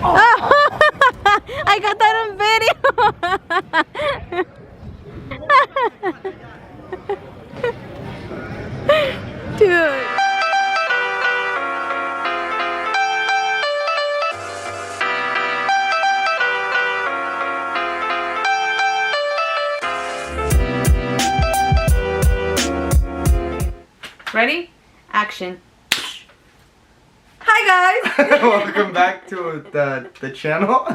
I got that on video. Dude. Ready? Action. Hi guys! Welcome back to the channel.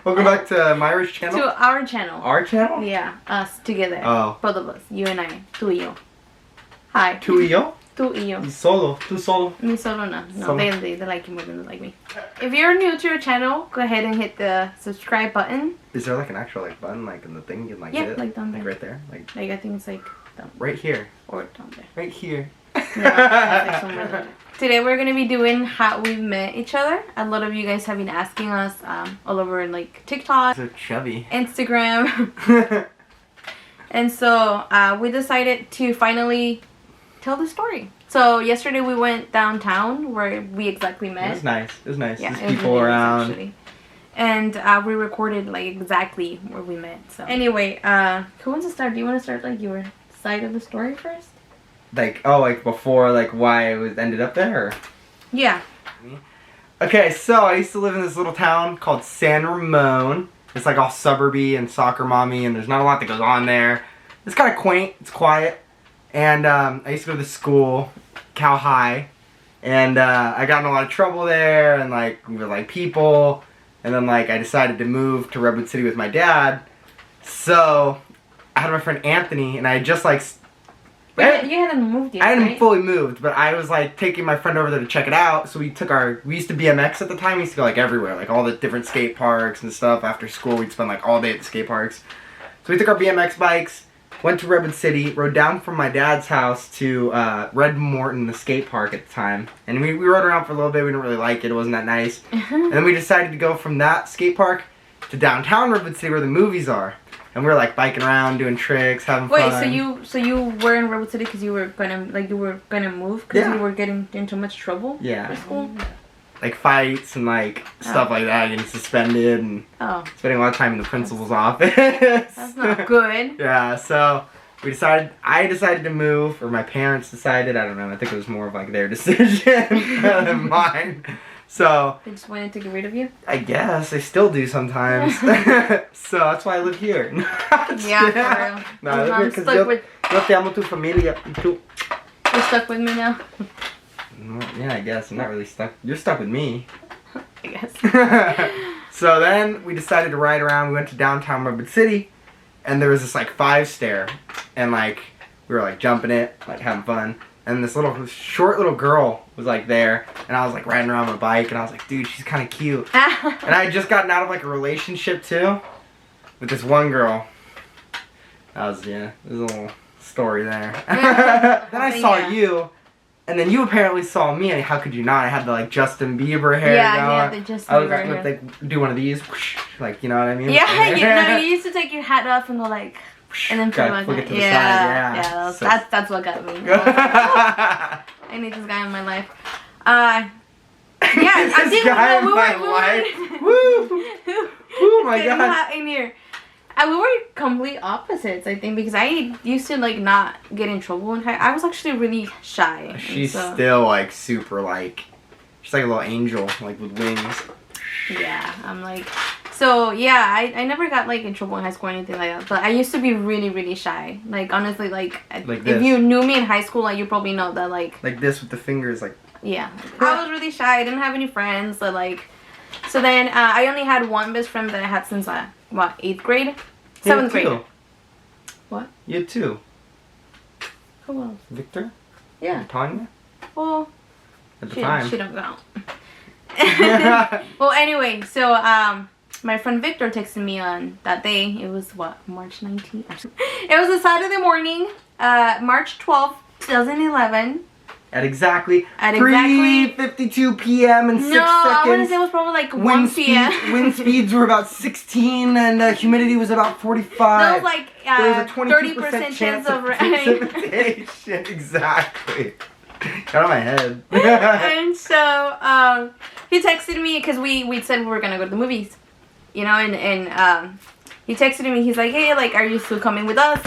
Welcome back to Myra's channel. To our channel. Our channel? Yeah, us together. Oh. Both of us. You and I. Tú y yo. Hi. Tú y yo? Tú y yo. Solo. Tú solo. Me solo no. No, Solo. they like you more than they like me. If you're new to our channel, go ahead and hit the subscribe button. Is there like an actual like button like in the thing you can like Yeah, hit it? like down there. Like right there? Like I think it's like down right here. or down there. Right here. No, it's like somewhere there. Today we're gonna be doing how we met each other. A lot of you guys have been asking us all over like TikTok, So chubby. Instagram, and so we decided to finally tell the story. So yesterday we went downtown where we exactly met. It was nice. It was nice. Yeah, There's it was people really nice, around. actually. And we recorded like exactly where we met. So anyway, who wants to start? Do you want to start like your side of the story first? Like like before like why it was ended up there? Or? Yeah. Okay, so I used to live in this little town called San Ramon. It's like all suburby and soccer mommy, and there's not a lot that goes on there. It's kind of quaint. It's quiet. And I used to go to this school, Cal High, and I got in a lot of trouble there, and like with like people, and then like I decided to move to Redwood City with my dad. So I had my friend Anthony, and I just like. But you hadn't moved yet, I hadn't right? fully moved, but I was like taking my friend over there to check it out. So we used to BMX at the time. We used to go like everywhere, like all the different skate parks and stuff. After school, we'd spend like all day at the skate parks. So we took our BMX bikes, went to Redwood City, rode down from my dad's house to Red Morton, the skate park at the time. And we rode around for a little bit. We didn't really like it. It wasn't that nice. And then we decided to go from that skate park to downtown Redwood City where the movies are. And we were like biking around, doing tricks, having fun. Wait, so you were in Redwood City because you were gonna move because Yeah. you were getting into much trouble? Yeah. For school? Like fights and like stuff like that, getting suspended and spending a lot of time in the principal's office. That's not good. Yeah, so I decided to move, or my parents decided, I don't know, I think it was more of like their decision than mine. So They just wanted to get rid of you? I guess I still do sometimes. So that's why I live here. Yeah, for real. No, I live here I'm because stuck with yo te amo tu familia. Y tú. You're stuck with me now? Yeah, I guess. I'm not really stuck. You're stuck with me. I guess. So then we decided to ride around. We went to downtown Redwood City, and there was this like 5-stair, and like we were like jumping it, like having fun. And this short little girl was like there, and I was like riding around my bike, and I was like, dude, she's kind of cute. And I had just gotten out of like a relationship too, with this one girl. There's a little story there. Then I saw you. And then you apparently saw me, and how could you not? I had the like Justin Bieber hair going. Yeah, the Justin Bieber hair. I would like do one of these, like you know what I mean? Yeah, you used to take your hat off and go like, and then put it flick it to the yeah, side. yeah, So- that's what got me. I need this guy in my life. Yeah, I This think guy in my life. Woo! Oh my Getting god! hot in here. We were complete opposites, I think, because I used to like not get in trouble in high. I was actually really shy. She's still like super like, she's like a little angel like with wings. Yeah, I'm like, so yeah, I never got like in trouble in high school or anything like that, but I used to be really, really shy. Like honestly, like if this. you knew me in high school, like you probably know that like this with the fingers like. Yeah, I was really shy. I didn't have any friends. So like, so then I only had one best friend that I had since 8th grade, 7th grade. What? You had 2. Who else? Victor? Yeah. Tanya? Well, At the time. she don't count. Well, anyway, so my friend Victor texted me on that day. It was March 19th? It was a Saturday morning, March 12th, 2011. At exactly 3:52 p.m. and 6 seconds. I want to say it was probably like 1 p.m. Wind speeds were about 16 and humidity was about 45. That was like there was a 30% chance of rain. precipitation. Exactly. Got on my head. And so he texted me because we said we were gonna go to the movies, you know, and he texted me. He's like, hey, like, are you still coming with us?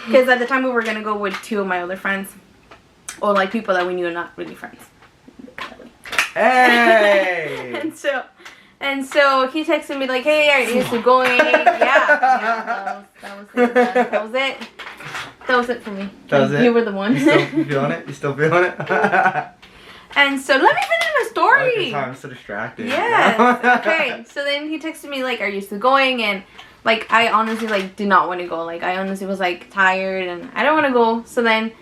Because at the time we were gonna go with 2 of my other friends, or like people that we knew are not really friends. Hey. and so he texted me like, hey, are you still going? Yeah, that was it. That was it. That was it for me. That was it? You were the one. You still feeling it? You still feeling it? And so let me finish my story. Okay, sorry, I'm so distracted. Yes. Okay. So then he texted me like, "Are you still going?" And like, I honestly like did not want to go. Like, I honestly was like tired and I don't want to go. So then,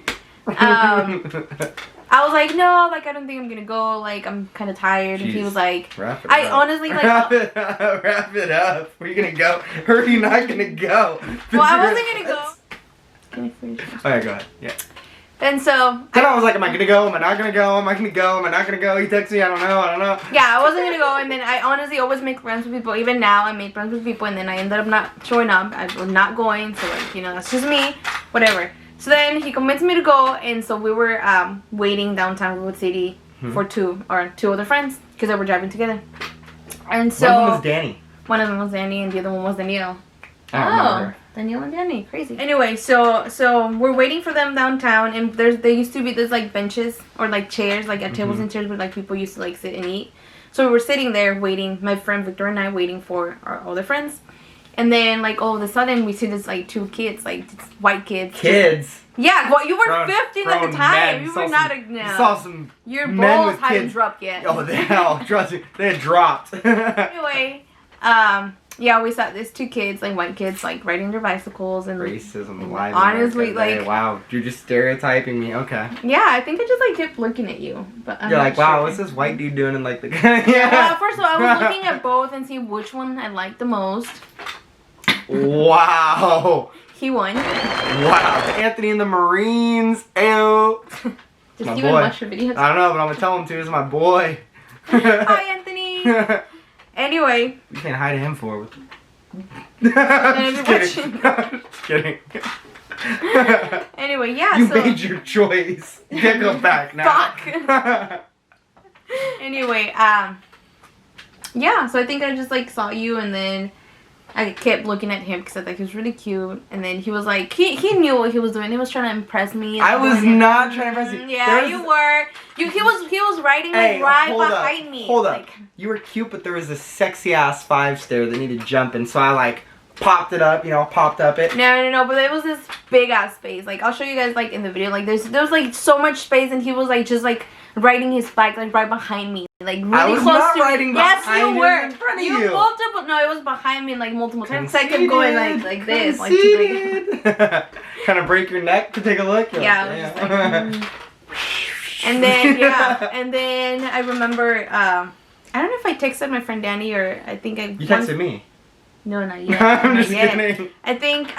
I was like, no, like I don't think I'm gonna go. Like I'm kind of tired. Jeez. And he was like, Wrap it I up. honestly like. Wrap it up. Where you gonna go? Or are you not gonna go? Well, I wasn't gonna go. Can I finish? Alright, go ahead. Yeah. And so. Then I was like, am I gonna go? Am I not gonna go? Am I gonna go? Am I not gonna go? He texted me, I don't know. Yeah, I wasn't gonna go, and then I honestly always make friends with people. Even now, I made friends with people, and then I ended up not showing up. I was not going, so like, you know, that's just me. Whatever. So then he convinced me to go, and so we were waiting downtown Redwood City for 2 other friends because they were driving together. And so one of them was Danny. One of them was Danny, and the other one was Danielle. I don't remember. Danielle and Danny, crazy. Anyway, so we're waiting for them downtown, and there used to be this like benches or like chairs, like at tables and chairs where like people used to like sit and eat. So we were sitting there waiting, my friend Victor and I waiting for our other friends, and then like all of a sudden we see this like 2 kids, like white kids. Kids. Yeah, well you were Grown- 15 at the grown time. men. You Saw were not some- a no. Saw some Your men balls with hadn't kids. dropped yet. Oh, the hell. Trust me. They had dropped. Anyway, yeah, we saw these 2 kids, like white kids, like riding their bicycles and Racism alive. honestly, like, wow, you're just stereotyping me. Okay. yeah, I think I just like kept looking at you, but I'm You're not like, wow, sure. what's this white dude doing in like the Well, first of all, I was looking at both and see which one I liked the most. Wow. He won. Wow. Anthony and the Marines. Ew. Does My he even boy. watch your videos? I don't know, but I'm gonna tell him to. He's my boy. Hi, Anthony. Anyway. You can't hide him for it. Just kidding. Just kidding. Anyway, yeah. You so made your choice. You can't go back now. Fuck. Anyway, yeah. So I think I just like saw you, and then I kept looking at him because I thought he was really cute. And then he was like, he knew what he was doing. He was trying to impress me. I was not trying to impress you. Yeah, you were. He was riding like right behind me. Hold up. Like, You were cute, but there was this sexy ass 5 stair that needed jumping. So I like popped it up, popped up it. No, but there was this big ass space. Like I'll show you guys like in the video. Like there was like so much space, and he was like just like riding his bike like right behind me, like really I was close not to me. riding Yes, behind you you, were. it was in front of You you. multiple. No, it was behind me like multiple times. I kept going like this, like Trying to break your neck to take a look. You're yeah. like, I was just like, And then yeah, and then I remember. I don't know if I texted my friend Danny or I think I. You texted me. No, not yet. I'm not just yet. kidding. I think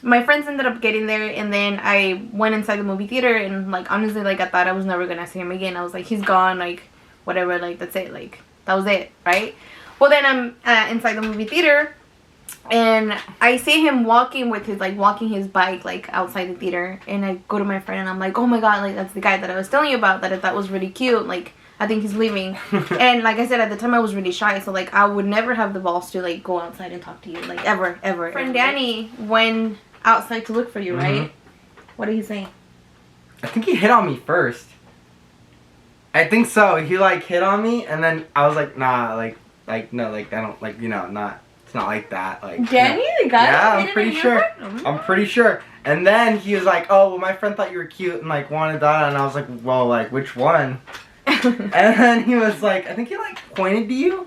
my friends ended up getting there, and then I went inside the movie theater, and like honestly, like I thought I was never gonna see him again. I was like, he's gone, like whatever, like that's it, like that was it, right? Well, then I'm inside the movie theater, and I see him walking his bike like outside the theater, and I go to my friend and I'm like, oh my god, like that's the guy that I was telling you about that I thought was really cute, like I think he's leaving. And like I said, at the time I was really shy, so like I would never have the balls to like go outside and talk to you, like ever. Friend Danny went outside to look for you, right? What did he say? I think he hit on me first. I think so. He like hit on me, and then I was like, nah, like no, like I don't like not. It's not like that. Like Danny, the guy. Yeah, I'm pretty sure. I'm pretty sure. And then he was like, oh, well, my friend thought you were cute and like wanted that, and I was like, well, like which one? And then he was like, I think he like pointed to you.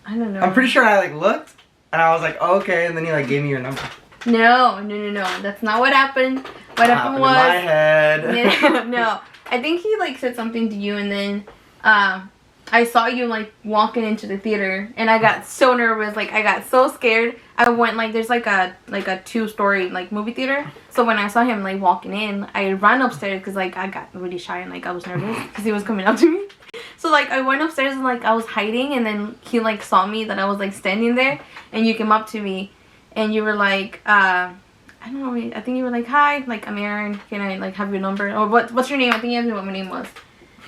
I don't know. I'm pretty sure I like looked, and I was like, oh, okay, and then he like gave me your number. No. That's not what happened. What happened was. In my head. No. I think he like said something to you, and then I saw you like walking into the theater, and I got so nervous, like I got so scared. I went like there's like a 2-story like movie theater, so when I saw him like walking in, I ran upstairs because like I got really shy and like I was nervous because he was coming up to me. So like I went upstairs and like I was hiding, and then he like saw me that I was like standing there, and you came up to me, and you were like I don't know. I think you were like, "Hi, like I'm Aaron. Can I like have your number? Or what's your name?" I think you asked me what my name was,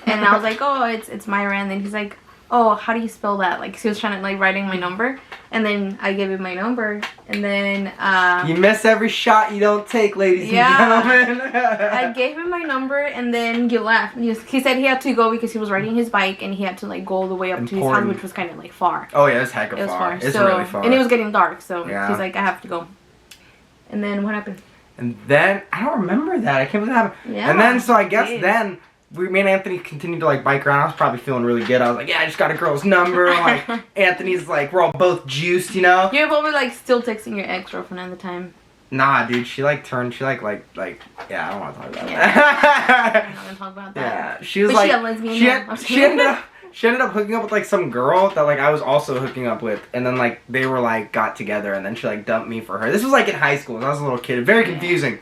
and I was like, "Oh, it's Myra." And then he's like, "Oh, how do you spell that?" Like he was trying to like writing my number, and then I gave him my number, and then you miss every shot you don't take, ladies and gentlemen. I gave him my number, and then he left. He said he had to go because he was riding his bike, and he had to like go all the way up to his house, which was kind of like far. Oh yeah, it's hecka far. It was far. It's so, really far. And it was getting dark, so yeah. he's like, I have to go. And then what happened? And then I don't remember that. I can't believe that happened. Yeah. And then so I guess then me and Anthony continued to like bike around. I was probably feeling really good. I was like, yeah, I just got a girl's number. Like Anthony's like, we're all both juiced, you know. You're probably like still texting your ex-girlfriend at the time. Nah, dude. She like turned. She like yeah. I don't want to talk about that. I don't want to talk about that. Yeah. She was but like she a lesbian. She ended up hooking up with like some girl that like I was also hooking up with, and then like they were like got together, and then she like dumped me for her. This was like in high school when I was a little kid. Very confusing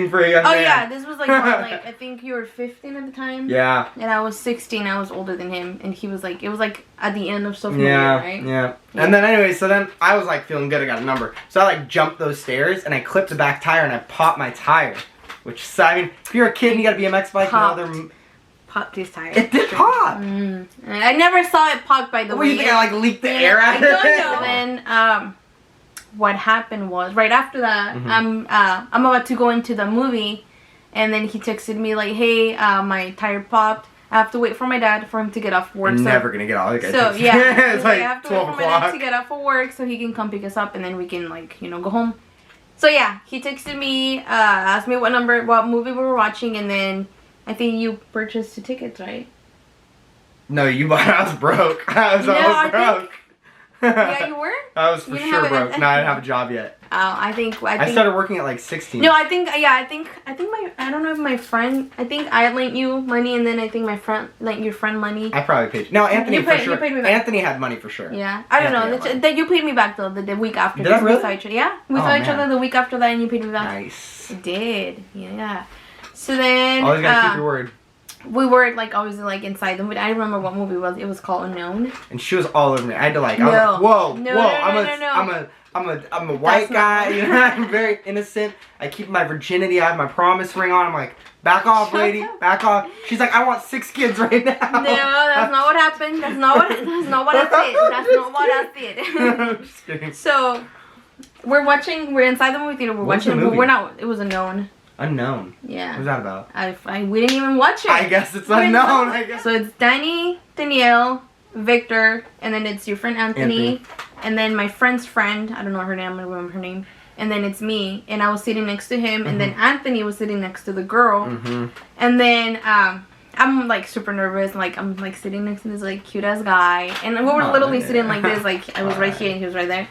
for a young man. Yeah, this was like I think you were 15 at the time. Yeah. And I was 16. I was older than him, and he was like it was like at the end of sophomore year, right? Yeah. And then anyway, so then I was like feeling good. I got a number, so I like jumped those stairs and I clipped the back tire and I popped my tire, which I mean, if you're a kid and you got a BMX bike, you know they're. Popped his tire. It did pop. I never saw it pop, by the way. What, you think I like leaked the air out of it? I don't know. Then what happened was right after that, I'm about to go into the movie, and then he texted me like, "Hey, my tire popped. I have to wait for my dad for him to get off work." I'm never gonna get off. So yeah, it's like I have to 12 wait for my dad to get off for work so he can come pick us up, and then we can like go home. So yeah, he texted me, asked me what movie we were watching, and then. I think you purchased the tickets, right? No, you bought. I was broke. I was broke. Yeah, you were? I was for sure broke. No, I didn't have a job yet. I started working at like 16. No, I think I don't know if my friend. I think I lent you money, and then I think my friend lent your friend money. I probably paid you. No, Anthony for sure. You paid me back. Anthony had money for sure. Yeah, I don't know. That you paid me back though. The week after. Did I really? We saw each other the week after that, and you paid me back. Nice. I did. Yeah. So then. Always gotta keep your word. We were like always like inside the movie. I remember what movie it was. It was called Unknown. And she was all over me. I had to like. No. I was like, whoa, No. I'm a white guy. You know, I'm very innocent. I keep my virginity. I have my promise ring on. I'm like, back off, lady, back off. She's like, I want 6 kids right now. No, that's not what happened. That's not what I said. That's not what I said. I'm just kidding. So, we're inside the movie theater. We're watching. But we're not. It was Unknown. Unknown. Yeah. What's that about? We didn't even watch it. I guess it's unknown. I guess. So it's Danny, Danielle, Victor, and then it's your friend Anthony. And then my friend's friend. I don't know her name. I don't remember her name. And then it's me, and I was sitting next to him, and then Anthony was sitting next to the girl. And then I'm like super nervous, and like I'm like sitting next to this like cute ass guy, and we were literally sitting like this, like I was right here and he was right there.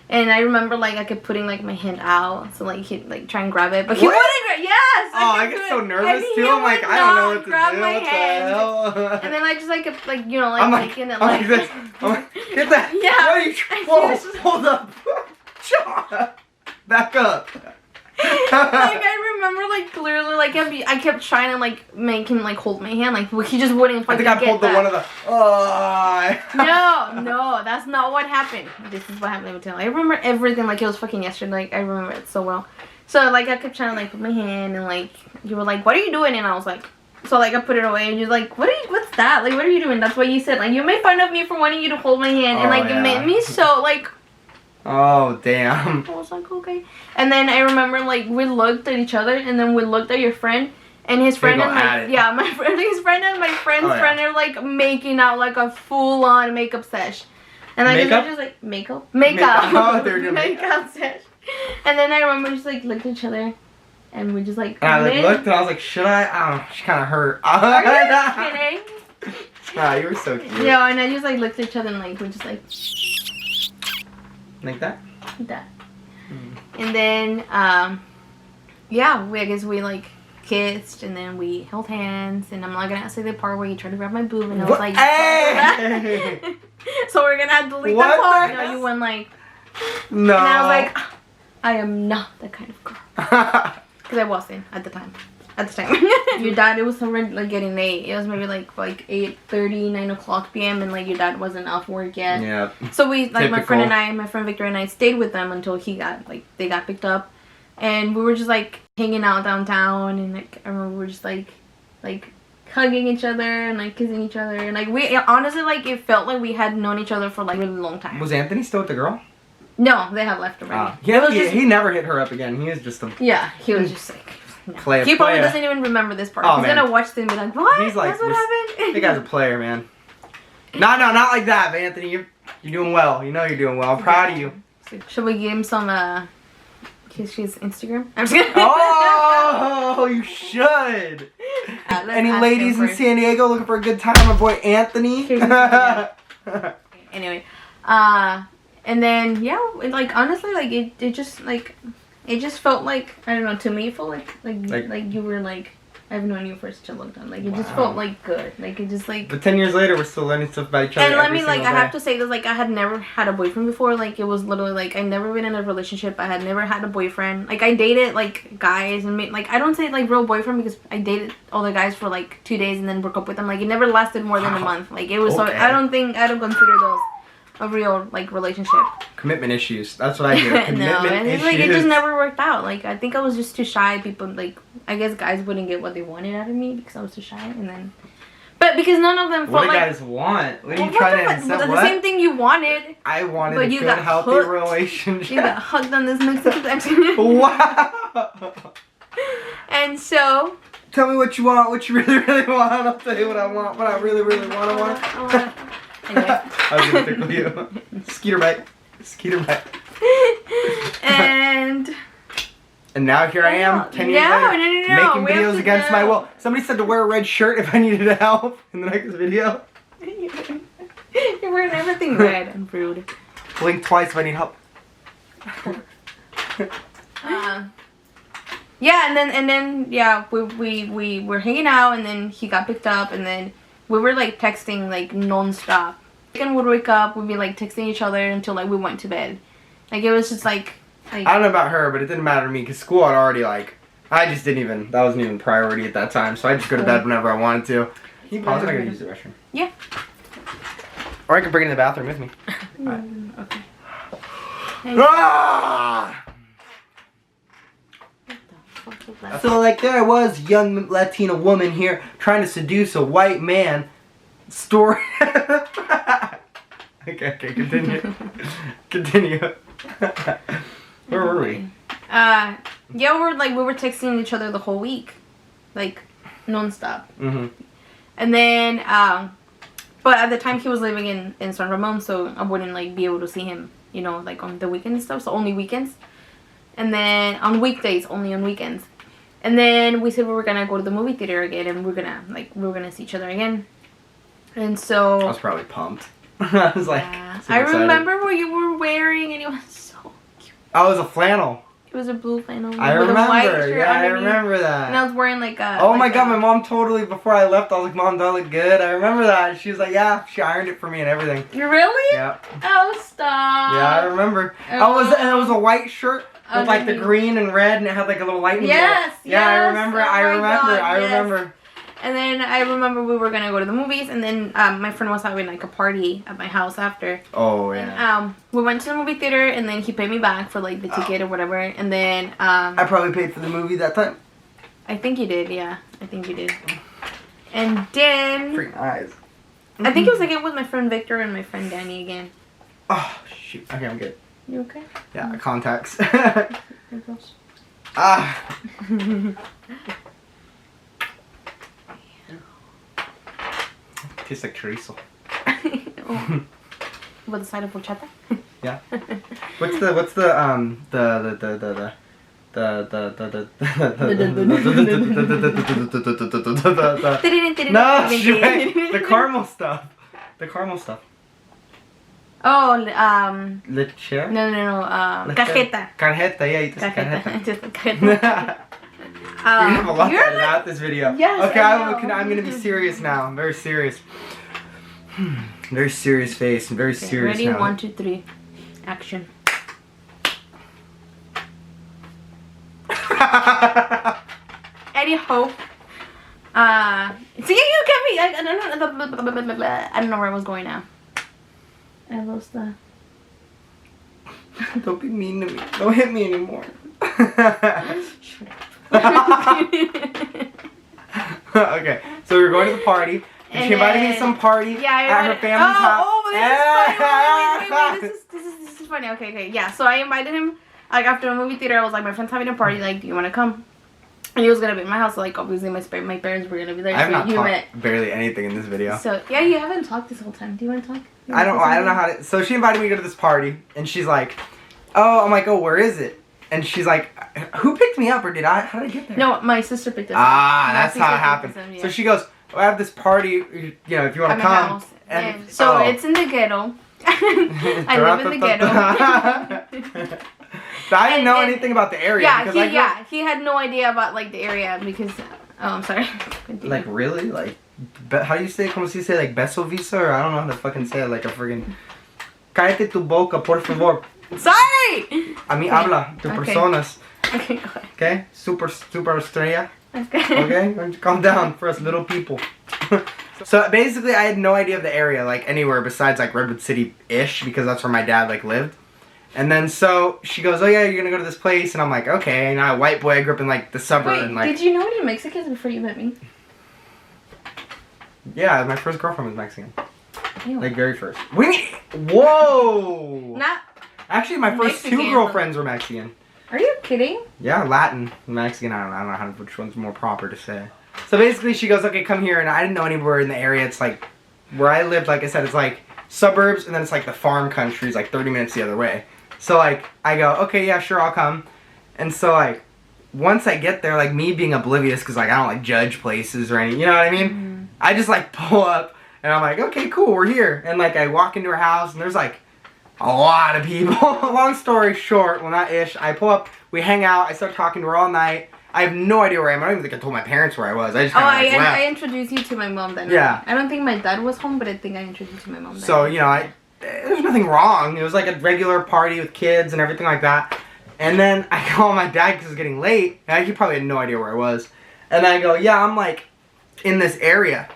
And I remember like I kept putting like my hand out so like he'd like try and grab it, but he wouldn't grab. Yes. Oh, I get so nervous too. I'm like, I don't know what to grab do. My what hand. the hell? And then I just like kept like I'm like making it like this. I'm like, get that. Yeah. What are you? Whoa, hold up. Back up. Like I remember like clearly like I kept trying to like make him like hold my hand, like he just wouldn't fucking I think I pulled one of the No, that's not what happened. This is what happened. Let me tell you. I remember everything like it was fucking yesterday. Like I remember it so well. So like I kept trying to like put my hand, and like you were like, what are you doing? And I was like, so like I put it away, and you're like, what's that? Like what are you doing? That's what you said. Like you made fun of me for wanting you to hold my hand, and like it made me so like. Oh damn. I was like, okay. And then I remember like we looked at each other, and then we looked at your friend and his friend and my friend, his friend and my friend's friend are like making out like a full-on makeup sesh. And like they're just like makeup. Oh, they're doing makeup sesh. And then I remember just like looked at each other, and we just like. And I like looked, and I was like, should I? I don't know. She kind of hurt. Are you kidding? Wow, you were so cute. Yeah, and I just like looked at each other and like we just like. Like that? Like that. And then, yeah, I guess we like kissed, and then we held hands, and I'm not gonna say the part where you tried to grab my boob, and I was like, hey! So we're gonna have to delete that part. No, you went like, no. And I was like, I am not that kind of girl, because I wasn't at the time. Your dad, it was already like getting late. It was maybe like 8:30, 9 o'clock p.m. and like your dad wasn't off work yet. Yeah. So we like my friend Victor and I stayed with them until they got picked up. and we were just like hanging out downtown, and like I remember we were just like hugging each other and like kissing each other, and like we honestly like it felt like we had known each other for like a really long time. Was Anthony still with the girl? No, they have left already. He never hit her up again. He was just a he was just like no. player. He probably doesn't even remember this part. Oh, He's gonna watch this and be like, what? He's like, that's what happened. The guy's a player, man. No, not like that, but Anthony. You're doing well. You know you're doing well. I'm proud of you. Should we give him some his Instagram? I'm just kidding. Oh, you should. Any ladies in San Diego looking for a good time? My boy Anthony. Anyway, and then yeah, like honestly, like it just felt like, I don't know, to me it felt like you were like, I've known you for such a long time. Like it just felt like good. Like it just like. But 10 years later, we're still learning stuff about each other. And I mean, like I have to say this, like I had never had a boyfriend before. Like it was literally like I never been in a relationship. I had never had a boyfriend. Like I dated like guys and like I don't say like real boyfriend because I dated all the guys for like 2 days and then broke up with them. Like it never lasted more than a month. Like it was so I don't consider those a real like relationship. Commitment issues. That's what I get. Commitment and it's issues. like it just never worked out. Like I think I was just too shy. People like I guess guys wouldn't get what they wanted out of me because I was too shy, and then. But because none of them felt what do like. guys want? What are you trying to say? The same thing you wanted. I wanted a good, healthy relationship. You got hugged on this Mexican section. Wow. And so. Tell me what you want. What you really, really want. I'll tell you what I want. What I really, really want. Anyway. I was gonna tickle you. Skeeter bite. Skeeter bite. And now here I am, 10 years later, making videos against my will. Somebody said to wear a red shirt if I needed help in the next video. You're wearing everything red and rude. Blink twice if I need help. Yeah, and then yeah, we were hanging out, and then he got picked up, and then we were like texting like non-stop. And we'd wake up, we'd be like texting each other until like we went to bed. Like it was just like I don't know about her, but it didn't matter to me because school had already like that wasn't even priority at that time. So I just go to bed whenever I wanted to. Can you pause it? I gotta use the restroom. Yeah. Or I can bring it in the bathroom with me. Okay. Ah! So like there I was, young Latina woman here trying to seduce a white man. Story. Okay, continue. Continue. Where were we? Yeah, we were texting each other the whole week, like non-stop. And then but at the time he was living in San Ramon, so I wouldn't like be able to see him, you know, like on the weekends and stuff. So only weekends. And then on weekdays, only on weekends. And then we said we were gonna go to the movie theater again, and we were gonna see each other again. And so I was probably pumped. I was like, I remember what you were wearing, and it was so cute. Oh, it was a flannel. It was a blue flannel. I with remember. A white shirt yeah, underneath. I remember that. And I was wearing like a. Oh my god, my mom totally. Before I left, I was like, "Mom, do I look good?" I remember that. She was like, "Yeah." She ironed it for me and everything. You really? Yeah. Oh, stop. Yeah, I remember. And it was a white shirt with like the green and red, and it had like a little lightning bolt. Yes. Yeah, I remember. Oh I remember. God, I yes. remember. And then I remember we were gonna go to the movies, and then my friend was having like a party at my house after. Oh yeah. And we went to the movie theater, and then he paid me back for like the ticket or whatever, and then I probably paid for the movie that time. I think you did, yeah. I think you did. And then Freaking eyes. I think it was again with my friend Victor and my friend Danny again. Oh shoot. Okay, I'm good. You okay? Yeah, contacts. Here goes. Ah. Tastes like chorizo. Oh. With a side of horchata? Yeah. What's the no, the caramel stuff. The caramel stuff. Oh, Leche? no, cajeta. Cajeta, yeah, you just Cajeta. Just cajeta. You have a lot to edit out this video. Yes, okay, I know. I'm gonna be serious now. I'm very serious. Very serious face. I'm very serious ready? now. 1, 2, 3. Action. Any hope? See, you get me. I don't know where I was going now. I lost the. Don't be mean to me. Don't hit me anymore. Okay, so we were going to the party, and she invited me to some party at her family's house. Oh, this is funny. Wait, this is funny. Okay, yeah. So I invited him, like, after a movie theater. I was like, my friend's having a party. Like, do you want to come? And he was gonna be at my house. So, like, obviously my parents were gonna be there. I have not talked barely anything in this video. So yeah, you haven't talked this whole time. Do you want to talk? I don't know how to. So she invited me to go to this party, and she's like, "Oh," I'm like, "Oh, where is it?" And she's like, "Who picked me up, or did I? How did I get there?" No, my sister picked us up. Ah, that's how it happened. Yeah. So she goes, "I have this party. You know, if you want to come." House. And so it's in the ghetto. I live in the ghetto. I didn't know anything about the area. Yeah, he had no idea about like the area because. Oh, I'm sorry. Like really, like, how do you say? Como se dice, like beso visa, or I don't know how to fucking say it. Like a friggin'. Cállate tu boca, por favor. Sorry! A mí habla, de personas. Okay, go ahead. Okay? Super estrella. Okay. Okay? Calm down for us little people. So basically, I had no idea of the area, like anywhere besides like Redwood City-ish, because that's where my dad like lived. And then so she goes, "Oh yeah, you're gonna go to this place," and I'm like, "Okay." And I'm a white boy, I grew up in like the suburb. Wait, and like. Did you know any Mexicans before you met me? Yeah, my first girlfriend was Mexican. Ew. Like very first. Whoa! Not. Actually, my first Mexican, two girlfriends were Mexican. Are you kidding? Yeah, Latin, Mexican. I don't know which one's more proper to say. So basically, she goes, "Okay, come here," and I didn't know anywhere in the area. It's like where I lived. Like I said, it's like suburbs, and then it's like the farm country is like 30 minutes the other way. So like I go, "Okay, yeah, sure, I'll come." And so like once I get there, like me being oblivious because like I don't like judge places or anything. You know what I mean? Mm-hmm. I just like pull up, and I'm like, "Okay, cool, we're here." And like I walk into her house, and there's like a lot of people. Long story short, well not ish, I pull up, we hang out, I start talking to her all night. I have no idea where I am. I don't even think I told my parents where I was. I just kind of left. I introduced you to my mom then. Yeah. I don't think my dad was home, but I think I introduced you to my mom then. So, you know, there's nothing wrong. It was like a regular party with kids and everything like that. And then I call my dad because it was getting late. And he probably had no idea where I was. And I go, "Yeah, I'm like in this area."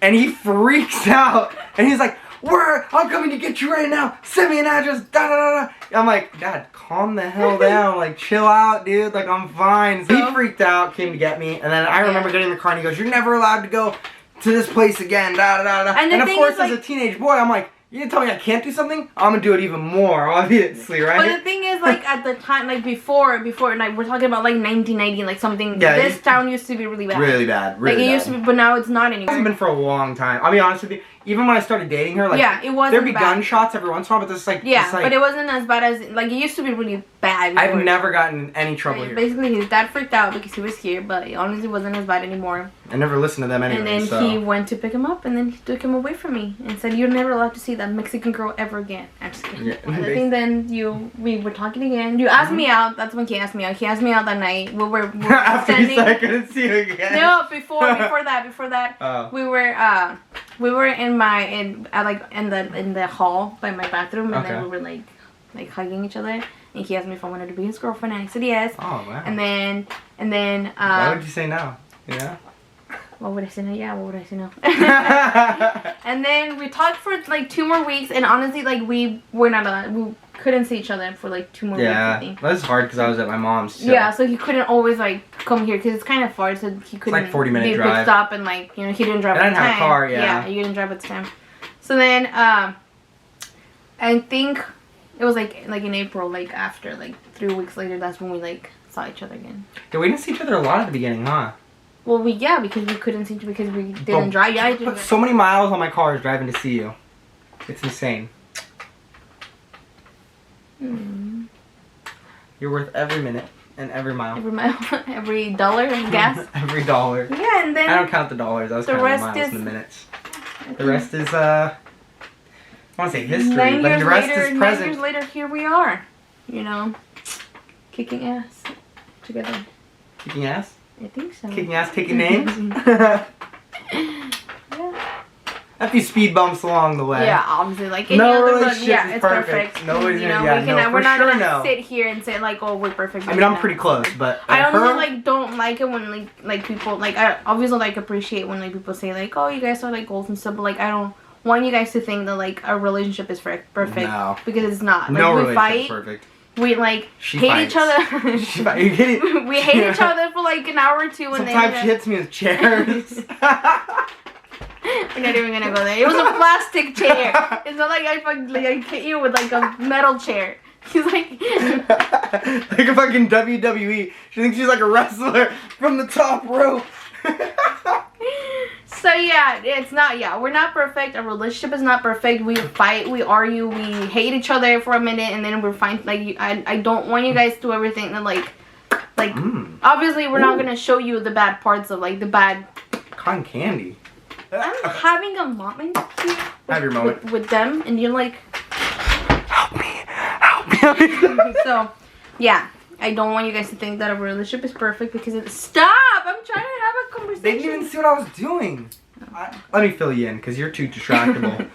And he freaks out. And he's like, "Where? I'm coming to get you right now. Send me an address. Da da da da." I'm like, "Dad, calm the hell down. Like, chill out, dude. Like, I'm fine." So he freaked out, came to get me, and then I remember getting in the car and he goes, "You're never allowed to go to this place again." Da da da da. And of course, as a teenage boy, I'm like, "You didn't tell me I can't do something? I'm gonna do it even more, obviously, right?" But the thing is, like, at the time, like, before, like, we're talking about, like, 1990, like, something, this town used to be really bad. Really bad, really bad. Like, it used to be, but now it's not It anymore. hasn't been for a long time. I'll be honest with you, even when I started dating her, like, it wasn't there'd be bad. gunshots every once in a while, but this, like, but it wasn't as bad as, like, it used to be really bad before. I've never gotten in any trouble here. Basically, his dad freaked out because he was here, but it honestly wasn't as bad anymore. I never listened to them anyway, And then he went to pick him up, and then he took him away from me and said, "You're never allowed to see that Mexican girl ever again." I'm just kidding. Yeah. And I think then we were talking again. You asked me out. That's when he asked me out. He asked me out that night. We were After standing. you said I couldn't see you again. No, before that, Oh. we were in the hall by my bathroom, and then we were like hugging each other. And he asked me if I wanted to be his girlfriend, and I said yes. Oh wow. And then why would you say no? Yeah. What would I say no? Yeah, what would I say no? And then we talked for like 2 more weeks, and honestly, like we couldn't see each other for like 2 more weeks. I think. That was hard because I was at my mom's. So. Yeah, so he couldn't always like come here because it's kind of far, so he couldn't. It's like 40-minute be drive. picked up, and like he didn't drive. And I at the didn't have time. a car. Yeah. Yeah, you didn't drive at the time. So then, I think it was like in April, like after like 3 weeks later, that's when we like saw each other again. Yeah, we didn't see each other a lot at the beginning, huh? Well, because we couldn't see you because we didn't drive. Yeah, I put so many miles on my cars driving to see you. It's insane. Mm. You're worth every minute and every mile. Every mile, every dollar in gas. Every dollar. Yeah, and then I don't count the dollars. I was counting the miles and the minutes. The rest is I want to say history, but the rest is present. 9 years later, here we are. You know, kicking ass together. Kicking ass? I think so. Kicking ass, taking names? Yeah. A few speed bumps along the way. Yeah, obviously, like any no other relationship yeah, is it's perfect. Nobody's you know, gonna, we're not gonna no. sit here and say like, oh, we're perfect. I mean, I'm pretty close, but I don't like it when like people like I obviously like appreciate when like people say like, oh, you guys are like goals and stuff, but like I don't want you guys to think that like our relationship is perfect no. because it's not. Like, no we relationship fight. is perfect. We like She hate fights. each other. We hate each other for like an hour or two, and sometimes then she hits me with chairs. we're not even gonna go there. It was a plastic chair. It's not like I hit you with like a metal chair. He's like like a fucking WWE. She thinks she's like a wrestler from the top rope. So yeah, it's not. Yeah, we're not perfect. Our relationship is not perfect. We fight, we argue, we hate each other for a minute, and then we're fine. Like I don't want you guys to ever think that like obviously we're not gonna show you the bad parts of like the bad. Cotton candy. I'm having a moment here. Have your moment with them, and you're like, help me. So, yeah. I don't want you guys to think that our relationship is perfect because it's... Stop! I'm trying to have a conversation. They didn't even see what I was doing. Let me fill you in because you're too distractible.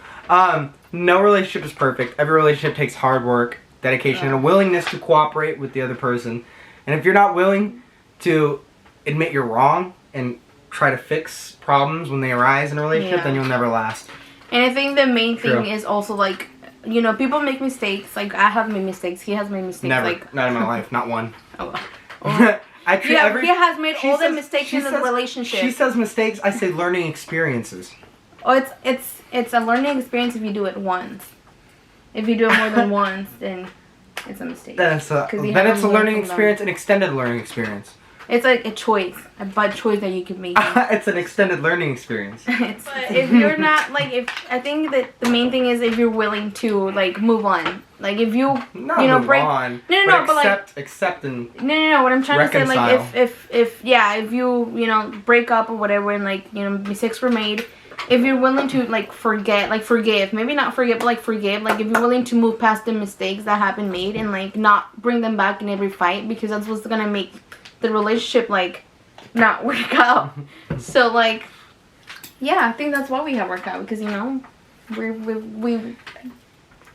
No relationship is perfect. Every relationship takes hard work, dedication, and a willingness to cooperate with the other person. And if you're not willing to admit you're wrong and try to fix problems when they arise in a relationship, then you'll never last. And I think the main thing is also like... You know, people make mistakes. Like, I have made mistakes. He has made mistakes. Never. Like, not in my life. Not one. Oh, well. He has made all the mistakes in the relationship. She says mistakes. I say learning experiences. Oh, it's a learning experience if you do it once. If you do it more than once, then it's a mistake. Then it's a learning experience, an extended learning experience. It's like a choice, a bad choice that you can make. It's an extended learning experience. But if you're not like, I think that the main thing is if you're willing to like move on. Like if you break on, but accept and no. What I'm trying reconcile. to say, like if you break up or whatever, and like mistakes were made. If you're willing to forgive, maybe not forget, but forgive. Like if you're willing to move past the mistakes that have been made and like not bring them back in every fight, because that's what's gonna make the relationship not work out. So yeah, I think that's why we have worked out, because we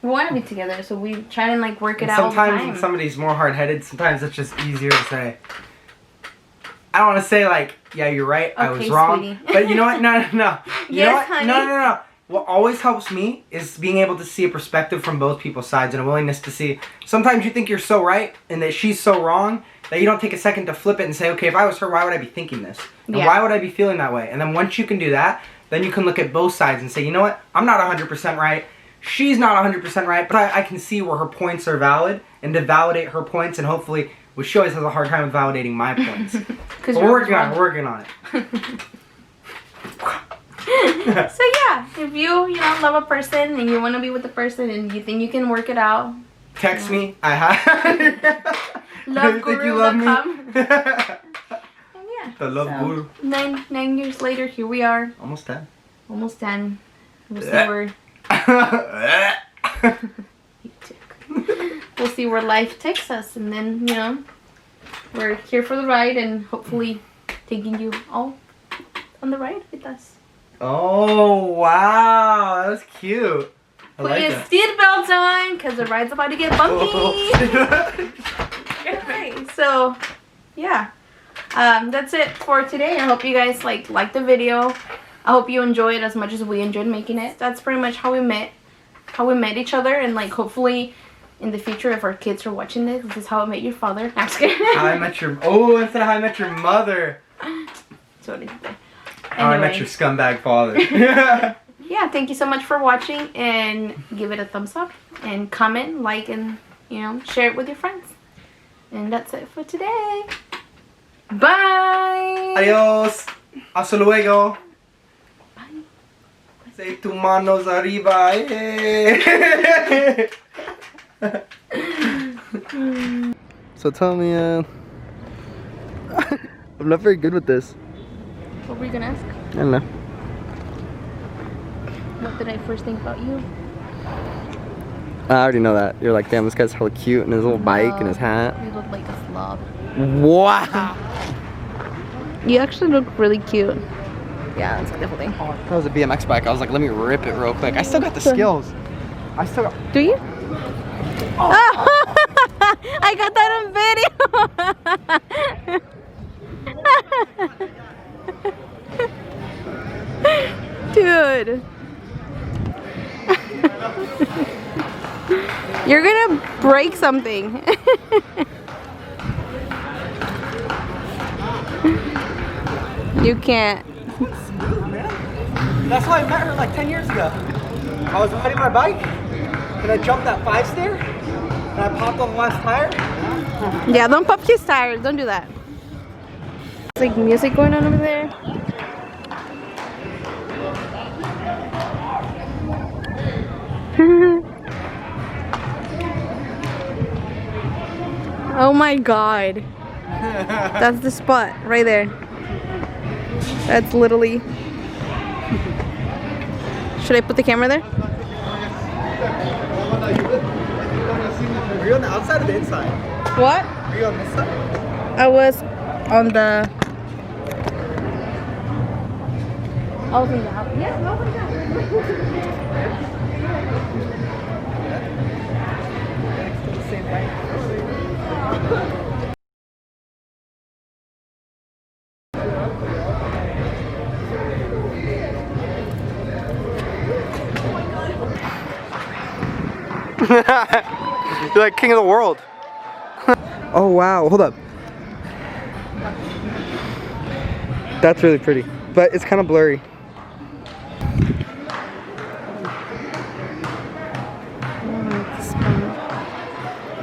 want to be together, so we try and work it out all the time. Sometimes when somebody's more hard-headed, sometimes it's just easier to say, I don't want to say yeah, you're right, I was wrong. Sweetie. But you know what? No. You know what? Honey. No. What always helps me is being able to see a perspective from both people's sides and a willingness to see. Sometimes you think you're so right and that she's so wrong that you don't take a second to flip it and say, okay, if I was her, why would I be thinking this? And why would I be feeling that way? And then once you can do that, then you can look at both sides and say, you know what? I'm not 100% right. She's not 100% right, but I can see where her points are valid, and to validate her points, and hopefully, well, she always has a hard time with validating my points. But we're working on it. So yeah, if you love a person and you want to be with the person and you think you can work it out, text me. I have. Loveguru.com. Yeah. The love guru. 9 years later, here we are. Almost 10. Almost 10. We'll see where. We'll see where life takes us, and then we're here for the ride, and hopefully taking you all on the ride with us. Oh wow, that was cute. Put your seatbelts on, because the ride's about to get bumpy. Okay, so yeah, that's it for today. I hope you guys liked the video. I hope you enjoy it as much as we enjoyed making it. That's pretty much how we met each other, and hopefully in the future, if our kids are watching this is how I met your father. I'm just kidding. How I met your instead of how I met your mother. Anyway. How I met your scumbag father. Yeah, thank you so much for watching, and give it a thumbs up and comment, and share it with your friends. And that's it for today. Bye. Adios. Hasta luego. Bye. Say tu manos arriba. So tell me, I'm not very good with this. What were you gonna ask? I don't know. What did I first think about you? I already know that. You're like, damn, this guy's hella cute, and his little bike and his hat. You look like a slob. Wow. You actually look really cute. Yeah, that's definitely. That was a BMX bike. I was like, let me rip it real quick. I still got the skills. Do you? Oh. I got that on video. Dude. You're gonna break something. You can't. That's how I met her like 10 years ago. I was riding my bike and I jumped that 5-stair and I popped on the last tire. Yeah, don't pop his tires. Don't do that. It's like music going on over there. Oh my god. That's the spot right there. That's literally. Should I put the camera there? Are you on the outside or the inside? What? Are you on this side? I was on the. I was in the house. Yes, I was in the house. You're like king of the world. Oh wow, hold up. That's really pretty, but it's kind of blurry.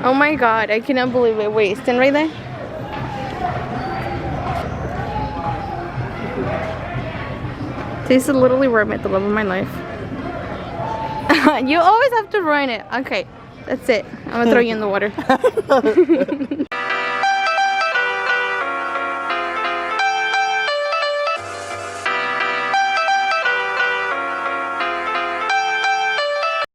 Oh my god, I cannot believe it. Wait, stand right there. This is literally where I met the love of my life. You always have to ruin it. Okay, that's it. I'm gonna throw you in the water.